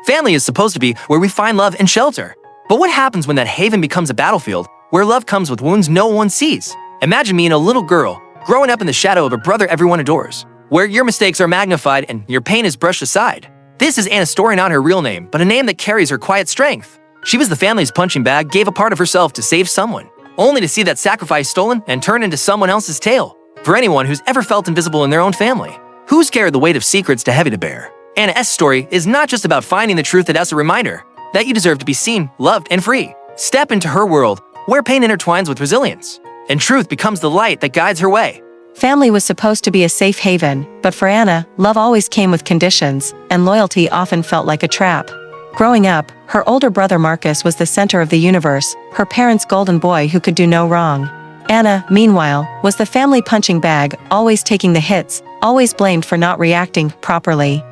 Family is supposed to be where we find love and shelter. But what happens when that haven becomes a battlefield where love comes with wounds no one sees? Imagine being a little girl growing up in the shadow of a brother everyone adores, where your mistakes are magnified and your pain is brushed aside. This is Anna's story, not her real name, but a name that carries her quiet strength. She was the family's punching bag, gave a part of herself to save someone, only to see that sacrifice stolen and turned into someone else's tale. For anyone who's ever felt invisible in their own family, who's carried the weight of secrets too heavy to bear. Anna S.'s story is not just about finding the truth, it's a reminder that you deserve to be seen, loved, and free. Step into her world, where pain intertwines with resilience, and truth becomes the light that guides her way. Family was supposed to be a safe haven, but for Anna, love always came with conditions, and loyalty often felt like a trap. Growing up, her older brother Marcus was the center of the universe, her parents' golden boy who could do no wrong. Anna, meanwhile, was the family punching bag, always taking the hits, always blamed for not reacting properly.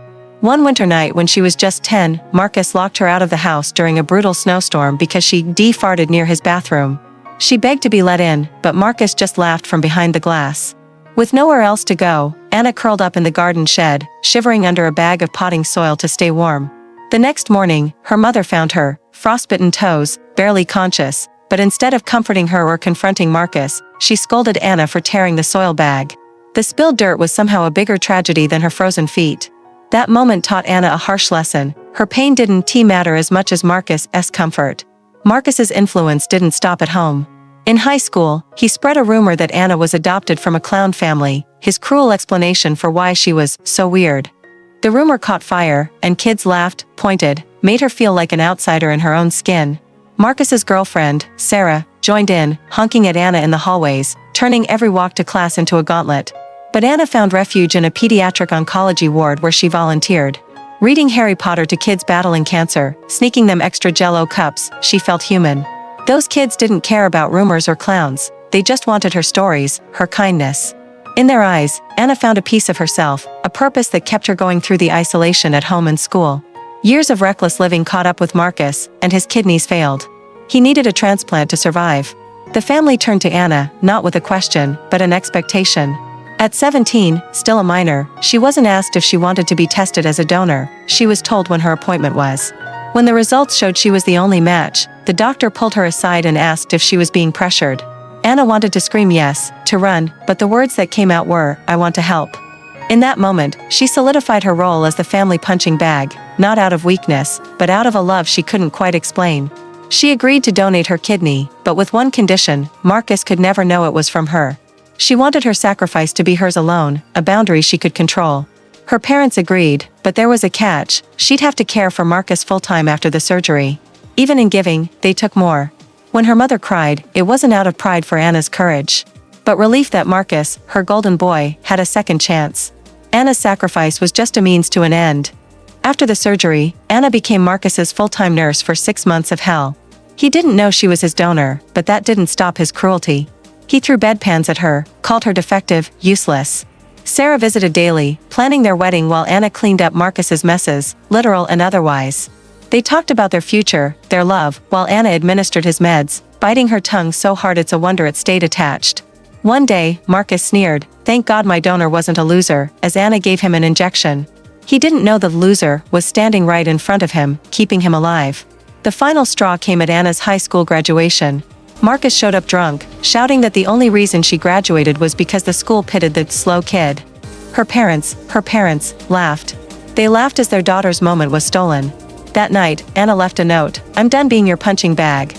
One winter night when she was just 10, Marcus locked her out of the house during a brutal snowstorm because she farted near his bathroom. She begged to be let in, but Marcus just laughed from behind the glass. With nowhere else to go, Anna curled up in the garden shed, shivering under a bag of potting soil to stay warm. The next morning, her mother found her, frostbitten toes, barely conscious, but instead of comforting her or confronting Marcus, she scolded Anna for tearing the soil bag. The spilled dirt was somehow a bigger tragedy than her frozen feet. That moment taught Anna a harsh lesson. Her pain didn't matter as much as Marcus's comfort. Marcus's influence didn't stop at home. In high school, he spread a rumor that Anna was adopted from a clown family, his cruel explanation for why she was so weird. The rumor caught fire, and kids laughed, pointed, made her feel like an outsider in her own skin. Marcus's girlfriend, Sarah, joined in, honking at Anna in the hallways, turning every walk to class into a gauntlet. But Anna found refuge in a pediatric oncology ward where she volunteered. Reading Harry Potter to kids battling cancer, sneaking them extra Jell-O cups, she felt human. Those kids didn't care about rumors or clowns, they just wanted her stories, her kindness. In their eyes, Anna found a piece of herself, a purpose that kept her going through the isolation at home and school. Years of reckless living caught up with Marcus, and his kidneys failed. He needed a transplant to survive. The family turned to Anna, not with a question, but an expectation. At 17, still a minor, she wasn't asked if she wanted to be tested as a donor, she was told when her appointment was. When the results showed she was the only match, the doctor pulled her aside and asked if she was being pressured. Anna wanted to scream yes, to run, but the words that came out were, "I want to help." In that moment, she solidified her role as the family punching bag, not out of weakness, but out of a love she couldn't quite explain. She agreed to donate her kidney, but with one condition: Marcus could never know it was from her. She wanted her sacrifice to be hers alone, a boundary she could control. Her parents agreed, but there was a catch: she'd have to care for Marcus full-time after the surgery. Even in giving, they took more. When her mother cried, it wasn't out of pride for Anna's courage, but relief that Marcus, her golden boy, had a second chance. Anna's sacrifice was just a means to an end. After the surgery, Anna became Marcus's full-time nurse for 6 months of hell. He didn't know she was his donor, but that didn't stop his cruelty. He threw bedpans at her, called her defective, useless. Sarah visited daily, planning their wedding while Anna cleaned up Marcus's messes, literal and otherwise. They talked about their future, their love, while Anna administered his meds, biting her tongue so hard it's a wonder it stayed attached. One day, Marcus sneered, "Thank God my donor wasn't a loser," as Anna gave him an injection. He didn't know the loser was standing right in front of him, keeping him alive. The final straw came at Anna's high school graduation. Marcus showed up drunk, shouting that the only reason she graduated was because the school pitied the slow kid. Her parents laughed. They laughed as their daughter's moment was stolen. That night, Anna left a note: "I'm done being your punching bag."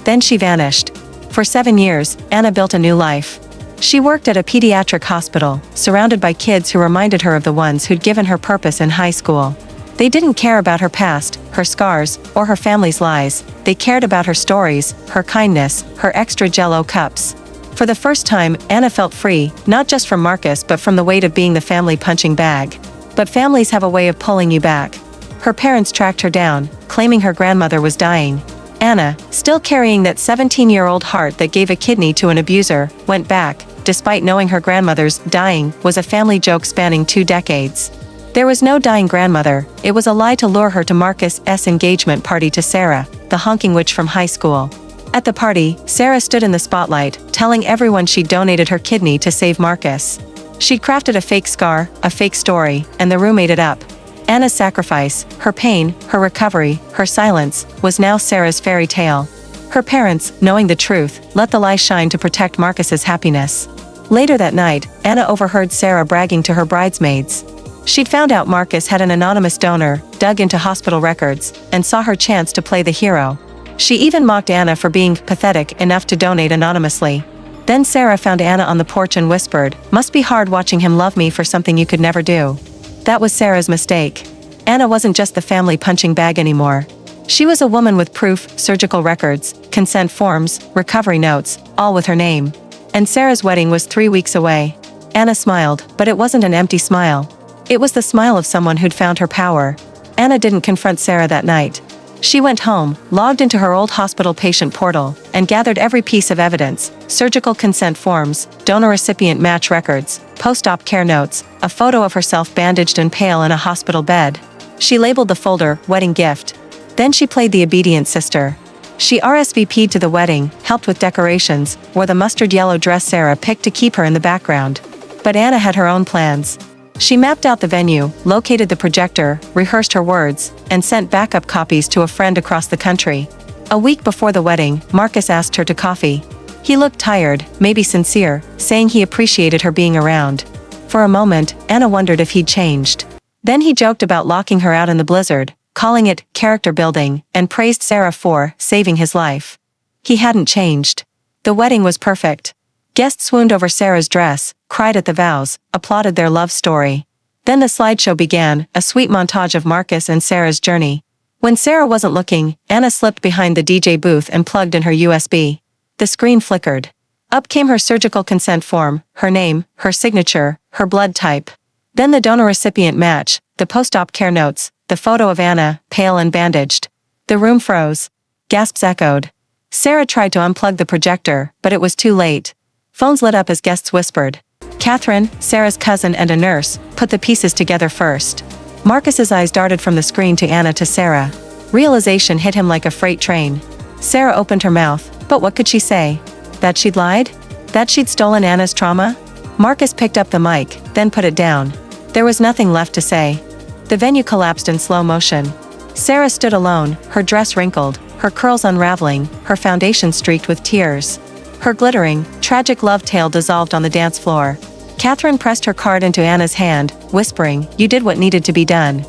Then she vanished. For 7 years, Anna built a new life. She worked at a pediatric hospital, surrounded by kids who reminded her of the ones who'd given her purpose in high school. They didn't care about her past, her scars, or her family's lies. They cared about her stories, her kindness, her extra Jell-O cups. For the first time, Anna felt free, not just from Marcus but from the weight of being the family punching bag. But families have a way of pulling you back. Her parents tracked her down, claiming her grandmother was dying. Anna, still carrying that 17-year-old heart that gave a kidney to an abuser, went back, despite knowing her grandmother's dying was a family joke spanning 2 decades. There was no dying grandmother, it was a lie to lure her to Marcus's engagement party to Sarah, the honking witch from high school. At the party, Sarah stood in the spotlight, telling everyone she'd donated her kidney to save Marcus. She'd crafted a fake scar, a fake story, and the room ate it up. Anna's sacrifice, her pain, her recovery, her silence, was now Sarah's fairy tale. Her parents, knowing the truth, let the lie shine to protect Marcus's happiness. Later that night, Anna overheard Sarah bragging to her bridesmaids. She'd found out Marcus had an anonymous donor, dug into hospital records, and saw her chance to play the hero. She even mocked Anna for being pathetic enough to donate anonymously. Then Sarah found Anna on the porch and whispered, "Must be hard watching him love me for something you could never do." That was Sarah's mistake. Anna wasn't just the family punching bag anymore. She was a woman with proof, surgical records, consent forms, recovery notes, all with her name. And Sarah's wedding was 3 weeks away. Anna smiled, but it wasn't an empty smile. It was the smile of someone who'd found her power. Anna didn't confront Sarah that night. She went home, logged into her old hospital patient portal, and gathered every piece of evidence: surgical consent forms, donor-recipient match records, post-op care notes, a photo of herself bandaged and pale in a hospital bed. She labeled the folder, "Wedding Gift." Then she played the obedient sister. She RSVP'd to the wedding, helped with decorations, wore the mustard yellow dress Sarah picked to keep her in the background. But Anna had her own plans. She mapped out the venue, located the projector, rehearsed her words, and sent backup copies to a friend across the country. A week before the wedding, Marcus asked her to coffee. He looked tired, maybe sincere, saying he appreciated her being around. For a moment, Anna wondered if he'd changed. Then he joked about locking her out in the blizzard, calling it character building, and praised Sarah for saving his life. He hadn't changed. The wedding was perfect. Guests swooned over Sarah's dress, cried at the vows, applauded their love story. Then the slideshow began, a sweet montage of Marcus and Sarah's journey. When Sarah wasn't looking, Anna slipped behind the DJ booth and plugged in her USB. The screen flickered. Up came her surgical consent form, her name, her signature, her blood type. Then the donor-recipient match, the post-op care notes, the photo of Anna, pale and bandaged. The room froze. Gasps echoed. Sarah tried to unplug the projector, but it was too late. Phones lit up as guests whispered. Catherine, Sarah's cousin and a nurse, put the pieces together first. Marcus's eyes darted from the screen to Anna to Sarah. Realization hit him like a freight train. Sarah opened her mouth, but what could she say? That she'd lied? That she'd stolen Anna's trauma? Marcus picked up the mic, then put it down. There was nothing left to say. The venue collapsed in slow motion. Sarah stood alone, her dress wrinkled, her curls unraveling, her foundation streaked with tears. Her glittering, tragic love tale dissolved on the dance floor. Catherine pressed her card into Anna's hand, whispering, "You did what needed to be done."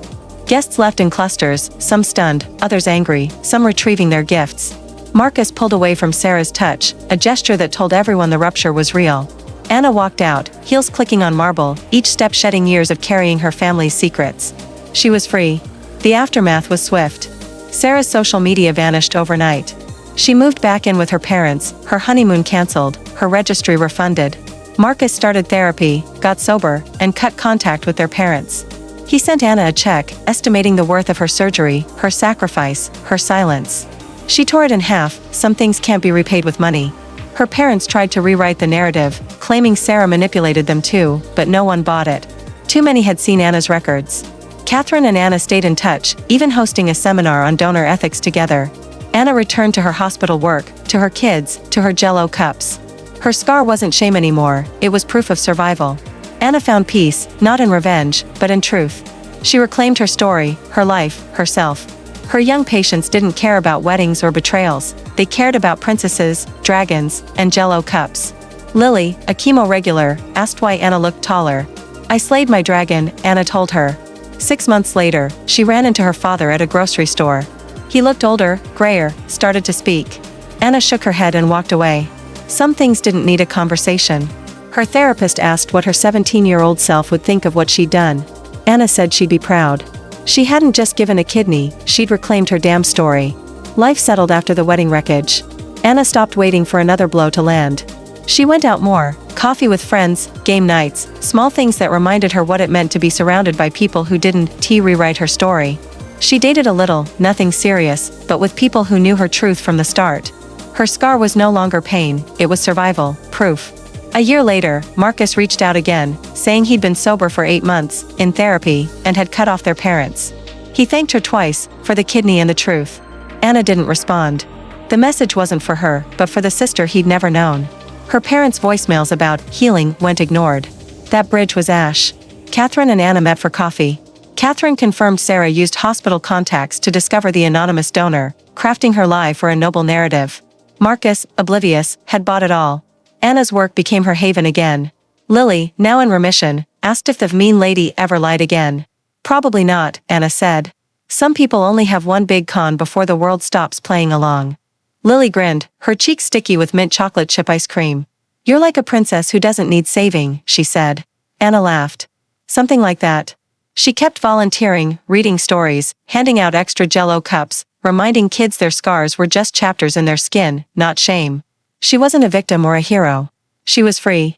Guests left in clusters, some stunned, others angry, some retrieving their gifts. Marcus pulled away from Sarah's touch, a gesture that told everyone the rupture was real. Anna walked out, heels clicking on marble, each step shedding years of carrying her family's secrets. She was free. The aftermath was swift. Sarah's social media vanished overnight. She moved back in with her parents, her honeymoon canceled, her registry refunded. Marcus started therapy, got sober, and cut contact with their parents. He sent Anna a check, estimating the worth of her surgery, her sacrifice, her silence. She tore it in half. Some things can't be repaid with money. Her parents tried to rewrite the narrative, claiming Sarah manipulated them too, but no one bought it. Too many had seen Anna's records. Catherine and Anna stayed in touch, even hosting a seminar on donor ethics together. Anna returned to her hospital work, to her kids, to her Jell-O cups. Her scar wasn't shame anymore, it was proof of survival. Anna found peace, not in revenge, but in truth. She reclaimed her story, her life, herself. Her young patients didn't care about weddings or betrayals, they cared about princesses, dragons, and Jell-O cups. Lily, a chemo regular, asked why Anna looked taller. "I slayed my dragon," Anna told her. 6 months later, she ran into her father at a grocery store. He looked older, grayer, started to speak. Anna shook her head and walked away. Some things didn't need a conversation. Her therapist asked what her 17-year-old self would think of what she'd done. Anna said she'd be proud. She hadn't just given a kidney, she'd reclaimed her damn story. Life settled after the wedding wreckage. Anna stopped waiting for another blow to land. She went out more, coffee with friends, game nights, small things that reminded her what it meant to be surrounded by people who didn't rewrite her story. She dated a little, nothing serious, but with people who knew her truth from the start. Her scar was no longer pain, it was survival, proof. A year later, Marcus reached out again, saying he'd been sober for 8 months, in therapy, and had cut off their parents. He thanked her twice, for the kidney and the truth. Anna didn't respond. The message wasn't for her, but for the sister he'd never known. Her parents' voicemails about healing went ignored. That bridge was ash. Catherine and Anna met for coffee. Catherine confirmed Sarah used hospital contacts to discover the anonymous donor, crafting her lie for a noble narrative. Marcus, oblivious, had bought it all. Anna's work became her haven again. Lily, now in remission, asked if the mean lady ever lied again. Probably not, Anna said. Some people only have one big con before the world stops playing along. Lily grinned, her cheeks sticky with mint chocolate chip ice cream. You're like a princess who doesn't need saving, she said. Anna laughed. Something like that. She kept volunteering, reading stories, handing out extra Jell-O cups, reminding kids their scars were just chapters in their skin, not shame. She wasn't a victim or a hero. She was free.